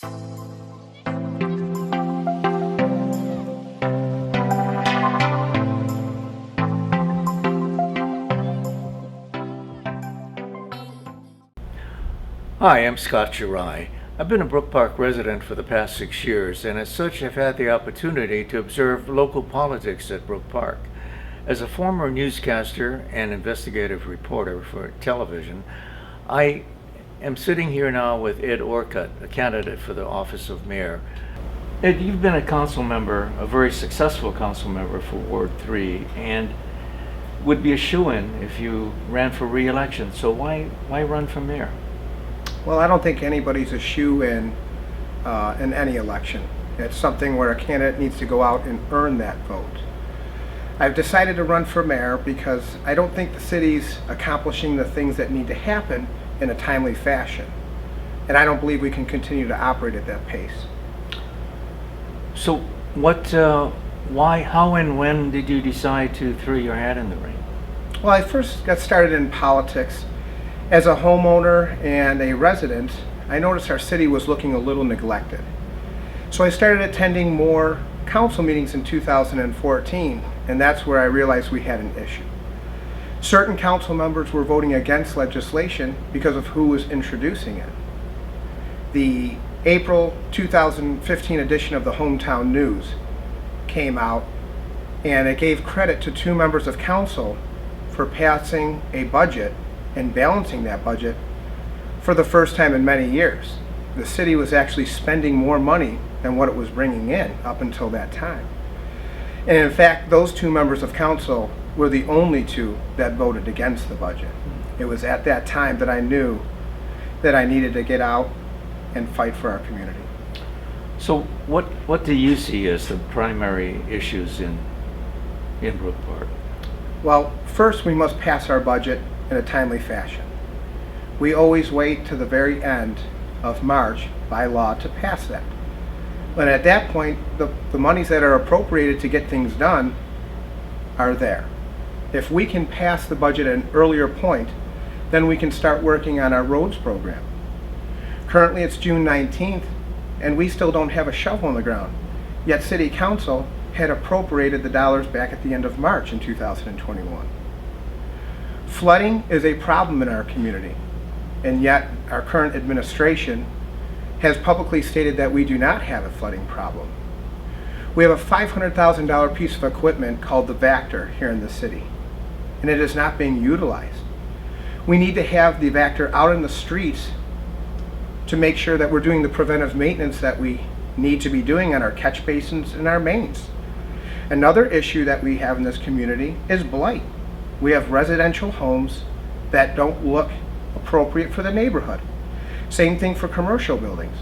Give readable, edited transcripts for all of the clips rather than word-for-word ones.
Hi, I'm Scott Shirai. I've been a Brook Park resident for the past 6 years, and as such have had the opportunity to observe local politics at Brook Park. As a former newscaster and investigative reporter for television, I am sitting here now with Ed Orcutt, a candidate for the office of mayor. Ed, you've been a council member, a very successful council member for Ward 3, and would be a shoo-in if you ran for re-election. So why run for mayor? Well, I don't think anybody's a shoe-in in any election. It's something where a candidate needs to go out and earn that vote. I've decided to run for mayor because I don't think the city's accomplishing the things that need to happen in a timely fashion. And I don't believe we can continue to operate at that pace. So why, how and when did you decide to throw your hat in the ring? Well, I first got started in politics as a homeowner and a resident. I noticed our city was looking a little neglected. So I started attending more council meetings in 2014, and that's where I realized we had an issue. Certain council members were voting against legislation because of who was introducing it. The April 2015 edition of the Hometown News came out, and it gave credit to 2 members of council for passing a budget and balancing that budget for the first time in many years. The city was actually spending more money than what it was bringing in up until that time. And in fact, those 2 members of council were the only 2 that voted against the budget. It was at that time that I knew that I needed to get out and fight for our community. So what do you see as the primary issues in Brook Park? Well, first we must pass our budget in a timely fashion. We always wait to the very end of March by law to pass that. But at that point, the monies that are appropriated to get things done are there. If we can pass the budget at an earlier point, then we can start working on our roads program. Currently it's June 19th, and we still don't have a shovel on the ground. Yet City Council had appropriated the dollars back at the end of March in 2021. Flooding is a problem in our community, and yet our current administration has publicly stated that we do not have a flooding problem. We have a $500,000 piece of equipment called the Vector here in the city, and it is not being utilized. We need to have the Vector out in the streets to make sure that we're doing the preventive maintenance that we need to be doing on our catch basins and our mains. Another issue that we have in this community is blight. We have residential homes that don't look appropriate for the neighborhood. Same thing for commercial buildings.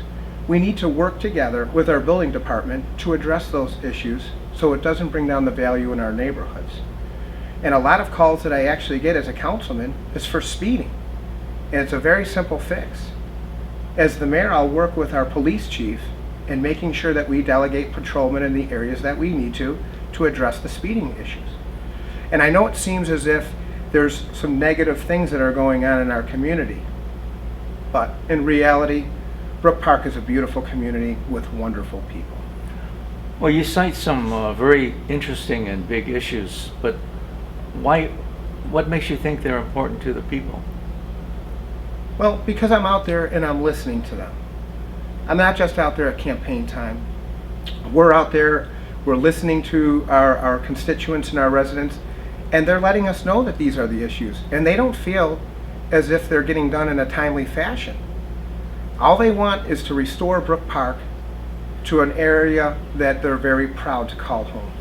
We need to work together with our building department to address those issues so it doesn't bring down the value in our neighborhoods. And a lot of calls that I actually get as a councilman is for speeding. And it's a very simple fix. As the mayor, I'll work with our police chief in making sure that we delegate patrolmen in the areas that we need to address the speeding issues. And I know it seems as if there's some negative things that are going on in our community, but in reality, Brook Park is a beautiful community with wonderful people. Well, you cite some very interesting and big issues, but what makes you think they're important to the people? Well, because I'm out there and I'm listening to them. I'm not just out there at campaign time. We're out there, we're listening to our constituents and our residents, and they're letting us know that these are the issues. And they don't feel as if they're getting done in a timely fashion. All they want is to restore Brook Park to an area that they're very proud to call home.